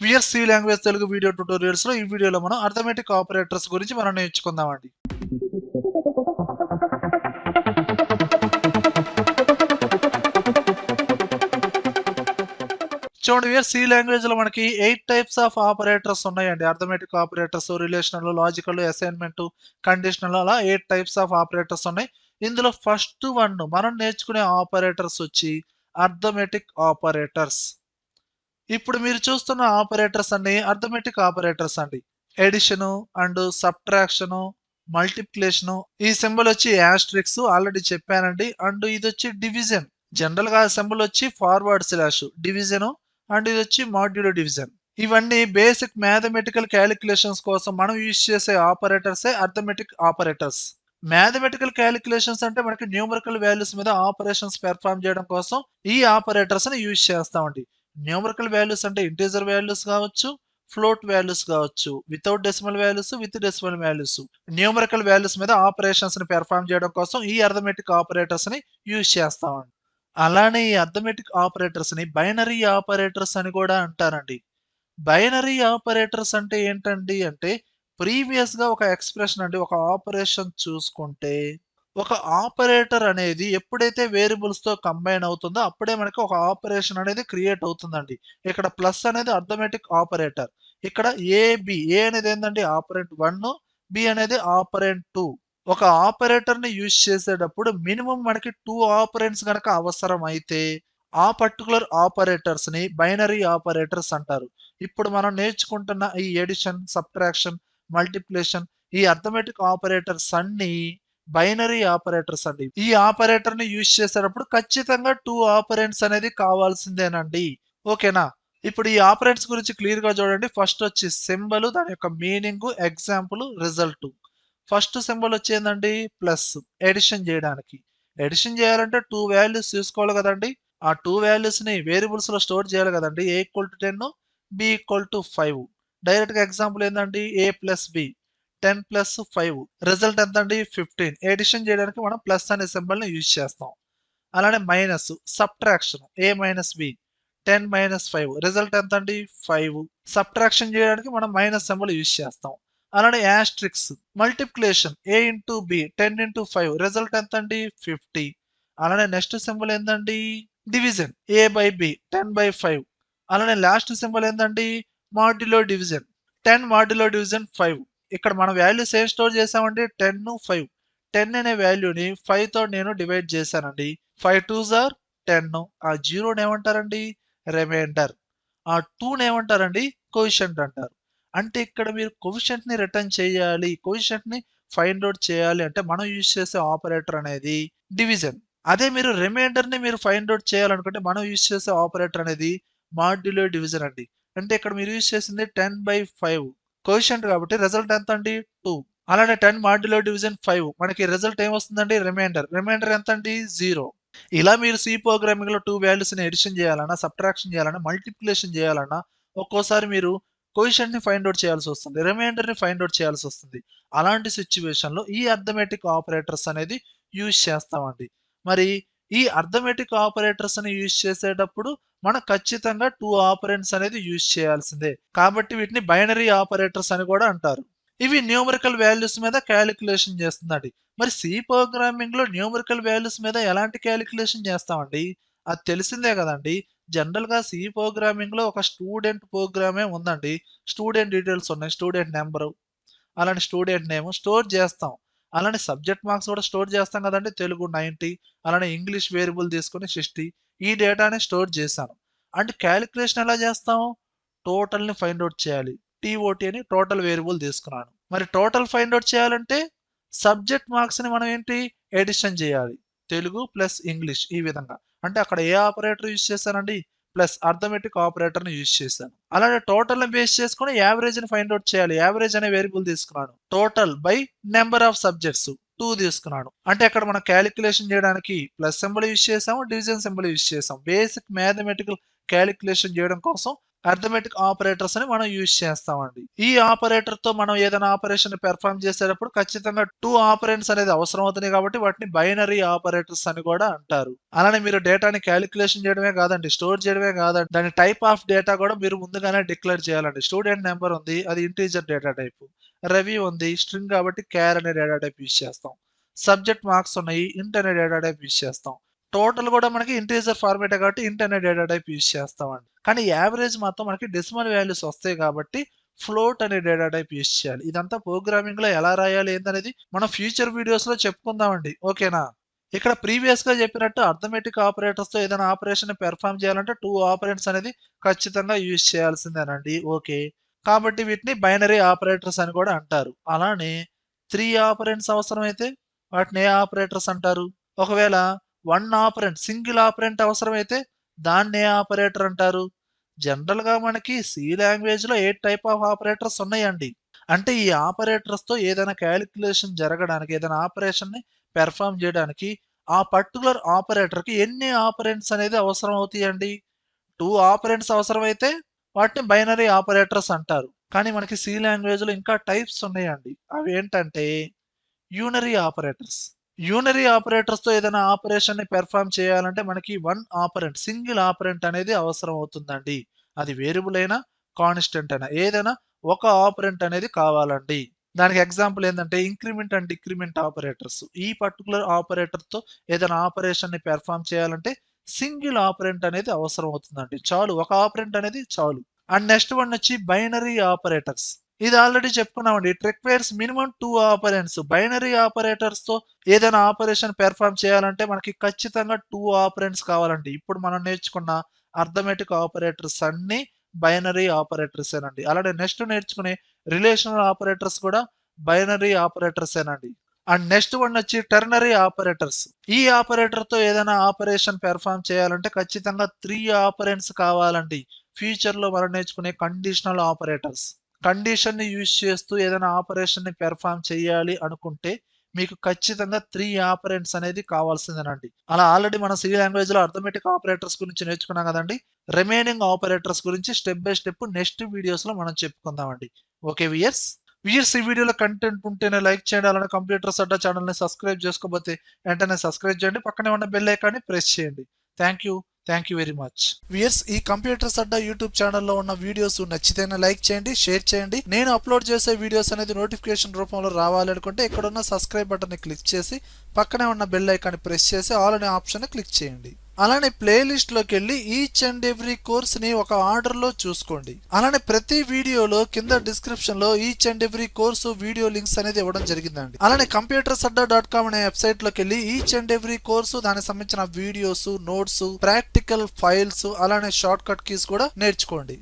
VS C language Telugu video tutorials లో ఈ వీడియోలో మనం అర్థమెటిక్ ఆపరేటర్స్ గురించి మనం నేర్చుకుందామండి. చూడండి విఎస్ సి లాంగ్వేజ్ లో మనకి 8 టైప్స్ ఆఫ్ ఆపరేటర్స్ ఉన్నాయండి. Arithmetic operators, relational, logical, assignment, conditional అలా 8 టైప్స్ ఆఫ్ ఆపరేటర్స్ ఉన్నాయి. ఇందులో ఫస్ట్ వన్ మనం నేర్చుకునే ఆపరేటర్స్ వచ్చి అర్థమెటిక్ ఆపరేటర్స్. ఇప్పుడు మీరు చూస్తున్న ఆపరేటర్స్ అన్ని అర్థమెటిక్ ఆపరేటర్స్ అండి. ఎడిషన్ అండ్ సబ్ట్రాక్షన్, మల్టిప్లికేషన్, ఈ సింబల్ వచ్చి యాస్ట్రిక్స్ ఆల్రెడీ చెప్పానండి. అండ్ ఇది వచ్చి డివిజన్. జనరల్ గా సింబల్ వచ్చి ఫార్వర్డ్ స్లాష్ డివిజన్ అండ్ ఇది వచ్చి మాడ్యులో డివిజన్. ఇవన్నీ బేసిక్ మ్యాథమెటికల్ క్యాలిక్యులేషన్స్ కోసం మనం యూజ్ చేసే ఆపరేటర్సే అర్థమెటిక్ ఆపరేటర్స్. మ్యాథమెటికల్ క్యాలిక్యులేషన్స్ అంటే మనకి న్యూమరికల్ వాల్యూస్ మీద ఆపరేషన్స్ పెర్ఫార్మ్ చేయడం కోసం ఈ ఆపరేటర్స్ ని యూజ్ చేస్తామండి. న్యూమరికల్ వాల్యూస్ అంటే ఇంటీజర్ వాల్యూస్ కావచ్చు, ఫ్లోట్ వాల్యూస్ కావచ్చు, without decimal values, with decimal values. Numerical values మీద ఆపరేషన్స్ ని పెర్ఫార్మ్ చేయడం కోసం ఈ అర్థమెటిక్ ఆపరేటర్స్ ని యూజ్ చేస్తామండి. అలానే ఈ అర్థమెటిక్ ఆపరేటర్స్ ని బైనరీ ఆపరేటర్స్ అని కూడా అంటారండి. బైనరీ ఆపరేటర్స్ అంటే ఏంటండి అంటే ప్రీవియస్ గా ఒక ఎక్స్ప్రెషన్ అండి, ఒక ఆపరేషన్ చూసుకుంటే ఒక ఆపరేటర్ అనేది ఎప్పుడైతే వేరియబుల్స్ తో కంబైన్ అవుతుందో అప్పుడే మనకి ఒక ఆపరేషన్ అనేది క్రియేట్ అవుతుందండి. ఇక్కడ ప్లస్ అనేది అర్థమెటిక్ ఆపరేటర్. ఇక్కడ ఏ అనేది ఏంటండి ఆపరెంట్ 1, బి అనేది ఆపరెంట్ 2. ఒక ఆపరేటర్ ని యూజ్ చేసేటప్పుడు మినిమం మనకి 2 ఆపరెంట్స్ గనక అవసరం అయితే ఆ పర్టికులర్ ఆపరేటర్స్ ని బైనరీ ఆపరేటర్స్ అంటారు. ఇప్పుడు మనం నేర్చుకుంటున్న ఈ ఎడిషన్, సబ్ట్రాక్షన్, మల్టిప్లికేషన్, ఈ అర్థమెటిక్ ఆపరేటర్స్ అన్ని బైనరీ ఆపరేటర్స్ అండి. ఈ ఆపరేటర్ ని యూజ్ చేసేటప్పుడు ఖచ్చితంగా 2 ఆపరెంట్స్ అనేది కావాల్సిందేనండి. ఓకేనా? ఇప్పుడు ఈ ఆపరెంట్స్ గురించి క్లియర్ గా చూడండి. ఫస్ట్ వచ్చి సింబల్, దాని యొక్క meaning, example, result. First symbol వచ్చేందండి ప్లస్, ఎడిషన్ చేయడానికి. ఎడిషన్ చేయాలంటే 2 వాల్యూస్ తీసుకోవాలి కదండి. ఆ 2 వాల్యూస్ ని వేరియబుల్స్ లో స్టోర్ చేయాలి కదండి. A equal to 10, B equal to 5. Direct గా ఎగ్జాంపుల్ ఏంటండి A plus B, 10 plus 5. Result ఎంత అండి 15. ఎడిషన్ చేయడానికి మనం ప్లస్ అనే సింబల్ ని యూజ్ చేస్తాం. అలానే మైనస్, సబ్ట్రాక్షన్, ఏ మైనస్ బి, 10 మైనస్ 5. రిజల్ట్ ఎంత అండి 5. సబ్ట్రాక్షన్ చేయడానికి మనం మైనస్ సింబల్ యూజ్ చేస్తాం. అలానే asterisks, multiplication, a into b, 10 into 5. Result ఎంత అండి 50. అలానే నెక్స్ట్ సింబల్ ఏందండి division, a by b, 10 by 5. అలానే లాస్ట్ సింబల్ ఏందండి మాడ్యులో డివిజన్, 10 మాడ్యులో డివిజన్ 5. ఇక్కడ మనం వాల్యూస్ ఏం స్టోర్ చేసామండి 10, 5. 10 అనే వాల్యూని 5 తో నేను డివైడ్ చేశానండి. 5 2s ఆర్ 10. ఆ 0 ఏమంటారండి రిమైండర్. ఆ 2 ఏమంటారండి కోఎఫిషియంట్ అంటారు. అంటే ఇక్కడ మీరు కోఎఫిషియంట్ ని రిటర్న్ చేయాలి, కోఎఫిషియంట్ ని ఫైండ్ అవుట్ చేయాలి అంటే మనం యూజ్ చేసే ఆపరేటర్ అనేది డివిజన్. అదే మీరు రిమైండర్ ని మీరు ఫైండ్ అవుట్ చేయాలనుకుంటే మనం యూజ్ చేసే ఆపరేటర్ అనేది మాడ్యులో డివిజన్ అండి. అంటే ఇక్కడ మీరు యూజ్ చేసింది 10 బై 5 కోఎఫిషియంట్ కాబట్టి రిజల్ట్ ఎంత అండి 2. అలానే 10 మాడ్యులో డివిజన్ 5 మనకి రిజల్ట్ ఏమొస్తుందండి రిమైండర్. రిమైండర్ ఎంత అండి 0. ఇలా మీరు సి ప్రోగ్రామింగ్ లో 2 వాల్యూస్ ని ఎడిషన్ చేయాలన్నా, సబ్ట్రాక్షన్ చేయాలన్నా, మల్టిప్లికేషన్ చేయాలన్నా ఒక్కోసారి మీరు కోఎఫిషియంట్ ని ఫైండ్ అవుట్ చేయాల్సి వస్తుంది, రిమైండర్ ని ఫైండ్ అవుట్ చేయాల్సి వస్తుంది. అలాంటి సిచ్యువేషన్ లో ఈ అర్థమెటిక్ ఆపరేటర్స్ అనేది యూజ్ చేస్తామండి. మరి ఈ అర్థమెటిక్ ఆపరేటర్స్ ని యూజ్ చేసేటప్పుడు మనం ఖచ్చితంగా 2 ఆపరెంట్స్ అనేది యూజ్ చేయాల్సిందే. కాబట్టి వీటిని బైనరీ ఆపరేటర్స్ అని కూడా అంటారు. ఇవి న్యూమరికల్ వాల్యూస్ మీద క్యాలిక్యులేషన్ చేస్తుందండి. మరి సి ప్రోగ్రామింగ్ లో న్యూమరికల్ వాల్యూస్ మీద ఎలాంటి క్యాలిక్యులేషన్ చేస్తామండి? అది తెలిసిందే కదండి. జనరల్ గా సి ప్రోగ్రామింగ్ లో ఒక స్టూడెంట్ ప్రోగ్రామే ఉందండి. స్టూడెంట్ డీటెయిల్స్ ఉన్నాయి, స్టూడెంట్ నెంబరు, అలానే స్టూడెంట్ నేమ్ స్టోర్ చేస్తాం. అలానే సబ్జెక్ట్ మార్క్స్ కూడా స్టోర్ చేస్తాం కదండి. తెలుగు 90, అలానే ఇంగ్లీష్ వేరియబుల్ తీసుకొని 60. ఈ డేటాని స్టోర్ చేశాను. అంటే క్యాలిక్యులేషన్ ఎలా చేస్తాం? టోటల్ ని ఫైండ్ అవుట్ చేయాలి. టీఓటీ అని టోటల్ వేరియబుల్ తీసుకున్నాను. మరి టోటల్ ఫైండ్ అవుట్ చేయాలంటే సబ్జెక్ట్ మార్క్స్ ని మనం ఏంటి ఎడిషన్ చేయాలి. తెలుగు ప్లస్ ఇంగ్లీష్ ఈ విధంగా. అంటే అక్కడ ఏ ఆపరేటర్ యూజ్ చేశానండి ప్లస్ అర్థమెటిక్ ఆపరేటర్ ని యూజ్ చేశాను. అలానే టోటల్ ని బేస్ చేసుకుని యావరేజ్ ని ఫైండ్ అవుట్ చేయాలి. యావరేజ్ అనే వేరియబుల్ తీసుకున్నాను. Total by number of subjects 2 తీసుకున్నాను. అంటే అక్కడ మనం క్యాలిక్యులేషన్ చేయడానికి ప్లస్ సింబల్ యూజ్ చేసాము, డివిజన్ సింబల్ యూజ్ చేసాం. బేసిక్ మ్యాథమెటికల్ క్యాలిక్యులేషన్ చేయడం కోసం అర్థమెటిక్ ఆపరేటర్స్ అని మనం యూజ్ చేస్తామండి. ఈ ఆపరేటర్ తో మనం ఏదైనా ఆపరేషన్ పెర్ఫార్మ్ చేసేటప్పుడు ఖచ్చితంగా 2 ఆపరెంట్స్ అనేది అవసరం అవుతున్నాయి కాబట్టి వాటిని బైనరీ ఆపరేటర్స్ అని కూడా అంటారు. అలానే మీరు డేటాని క్యాలిక్యులేషన్ చేయడమే కాదండి, స్టోర్ చేయడమే కాదండి, దాని టైప్ ఆఫ్ డేటా కూడా మీరు ముందుగానే డిక్లేర్ చేయాలండి. స్టూడెంట్ నెంబర్ ఉంది, అది ఇంటీజర్ డేటా టైప్. రవి ఉంది, స్ట్రింగ్ కాబట్టి క్యార్ అనే డేటా టైప్ యూజ్ చేస్తాం. సబ్జెక్ట్ మార్క్స్ ఉన్నాయి, ఇంట్ అనే డేటా టైప్ యూజ్ చేస్తాం. టోటల్ కూడా మనకి ఇంటీజర్ ఫార్మేటే కాబట్టి ఇంట్ అనే డేటా టైప్ యూజ్ చేస్తామండి. కానీ యావరేజ్ మాత్రం మనకి డెసిమల్ వాల్యూస్ వస్తాయి కాబట్టి ఫ్లోట్ అనే డేటా టైప్ యూజ్ చేయాలి. ఇదంతా ప్రోగ్రామింగ్ లో ఎలా రాయాలి ఏందనేది మనం ఫ్యూచర్ వీడియోస్ లో చెప్పుకుందామండి. ఓకేనా? ఇక్కడ ప్రీవియస్ గా చెప్పినట్టు అర్థమెటిక్ ఆపరేటర్స్ తో ఏదైనా ఆపరేషన్ పెర్ఫార్మ్ చేయాలంటే 2 ఆపరెంట్స్ అనేది ఖచ్చితంగా యూజ్ చేయాల్సిందేనండి. ఓకే, కాబట్టి వీటిని బైనరీ ఆపరేటర్స్ అని కూడా అంటారు. అలానే 3 ఆపరెంట్స్ అవసరమైతే వాటిని ఏ ఆపరేటర్స్ అంటారు? ఒకవేళ 1 ఆపరెంట్ సింగిల్ ఆపరెంట్ అవసరమైతే దాన్ని ఏ ఆపరేటర్ అంటారు? జనరల్ గా మనకి సి లాంగ్వేజ్ లో 8 టైప్ ఆఫ్ ఆపరేటర్స్ ఉన్నాయండి. అంటే ఈ ఆపరేటర్స్ తో ఏదైనా క్యాలిక్యులేషన్ జరగడానికి, ఏదైనా ఆపరేషన్ ని పెర్ఫార్మ్ చేయడానికి ఆ పర్టికులర్ ఆపరేటర్ కి ఎన్ని ఆపరెంట్స్ అనేది అవసరం అవుతాయండి? 2 ఆపరెంట్స్ అవసరమైతే వాటిని బైనరీ ఆపరేటర్స్ అంటారు. కానీ మనకి సి లాంగ్వేజ్ లో ఇంకా టైప్స్ ఉన్నాయండి. అవి ఏంటంటే యూనరీ ఆపరేటర్స్. యూనరీ ఆపరేటర్స్ తో ఏదైనా ఆపరేషన్ ని పెర్ఫార్మ్ చేయాలంటే మనకి 1 ఆపరెంట్ సింగిల్ ఆపరెంట్ అనేది అవసరం అవుతుందండి. అది వేరియబుల్ అయినా కాన్స్టెంట్ అయినా ఏదైనా ఒక ఆపరెంట్ అనేది కావాలండి. దానికి ఎగ్జాంపుల్ ఏంటంటే ఇంక్రిమెంట్ అండ్ డిక్రిమెంట్ ఆపరేటర్స్. ఈ పర్టికులర్ ఆపరేటర్ తో ఏదైనా ఆపరేషన్ ని పెర్ఫార్మ్ చేయాలంటే సింగిల్ ఆపరెంట్ అనేది అవసరం అవుతుందండి. చాలు, ఒక ఆపరెంట్ అనేది చాలు. అండ్ నెక్స్ట్ వన్ వచ్చి బైనరీ ఆపరేటర్స్. ఇది ఆల్రెడీ చెప్పుకున్నామండి. It requires minimum 2 operands. Binary operators తో ఏదైనా ఆపరేషన్ పెర్ఫార్మ్ చేయాలంటే మనకి ఖచ్చితంగా 2 ఆపరెంట్స్ కావాలండి. ఇప్పుడు మనం నేర్చుకున్న అర్థమెటిక్ ఆపరేటర్స్ అన్ని బైనరీ ఆపరేటర్స్ ఏనండి. అలానే నెక్స్ట్ నేర్చుకునే రిలేషనల్ ఆపరేటర్స్ కూడా బైనరీ ఆపరేటర్స్ ఏనండి. అండ్ నెక్స్ట్ వన్ వచ్చి టెర్నరీ ఆపరేటర్స్. ఈ ఆపరేటర్ తో ఏదైనా ఆపరేషన్ పెర్ఫార్మ్ చేయాలంటే ఖచ్చితంగా 3 ఆపరెంట్స్ కావాలండి. ఫ్యూచర్ లో మనం నేర్చుకునే కండిషనల్ ఆపరేటర్స్. కండిషన్ ని యూజ్ చేస్తూ ఏదైనా ఆపరేషన్ ని పెర్ఫార్మ్ చేయాలి అనుకుంటే మీకు ఖచ్చితంగా 3 ఆపరెంట్స్ అనేది కావాల్సిందేనండి. అలా ఆల్రెడీ మన సి లాంగ్వేజ్ లో అర్థమెటిక్ ఆపరేటర్స్ గురించి నేర్చుకున్నాం కదండి. రిమైనింగ్ ఆపరేటర్స్ గురించి step by step next videos లో మనం చెప్పుకుందామండి. ఓకే వియర్స్, ఈ వీడియోలో కంటెంట్ ఉంటేనే లైక్ చేయండి. అలానే కంప్యూటర్స్ అడ్డా ఛానల్ ని సబ్స్క్రైబ్ చేసుకోకపోతే వెంటనే సబ్స్క్రైబ్ చేయండి. పక్కనే ఉన్న బెల్ ఐకాన్ని ప్రెస్ చేయండి. Thank you very much. Weirs, ఈ కంప్యూటర్స్ అడ్డా యూట్యూబ్ ఛానల్లో ఉన్న వీడియోస్ నచ్చితేనే లైక్ చేయండి, షేర్ చేయండి. నేను అప్లోడ్ చేసే వీడియోస్ అనేది నోటిఫికేషన్ రూపంలో రావాలి అనుకుంటే ఇక్కడ ఉన్న సబ్స్క్రైబ్ బటన్ ని క్లిక్ చేసి పక్కనే ఉన్న బెల్ ఐకాన్ని ప్రెస్ చేసి ఆల్ అనే ఆప్షన్ ని క్లిక్ చేయండి. అలానే ప్లేలిస్ట్ లోకి వెళ్ళి ఈచ్ అండ్ ఎవ్రీ కోర్స్ ని ఒక ఆర్డర్ లో చూసుకోండి. అలానే ప్రతి వీడియోలో కింద డిస్క్రిప్షన్ లో each and every course video links అనేది ఇవ్వడం జరిగిందండి. అలానే computersAdda.com అనే వెబ్సైట్ లోకి వెళ్ళి ఈచ్ అండ్ ఎవ్రీ కోర్సు, దానికి సంబంధించిన వీడియోస్, నోట్స్, ప్రాక్టికల్ ఫైల్స్, అలానే షార్ట్ కట్ కీస్ కూడా నేర్చుకోండి.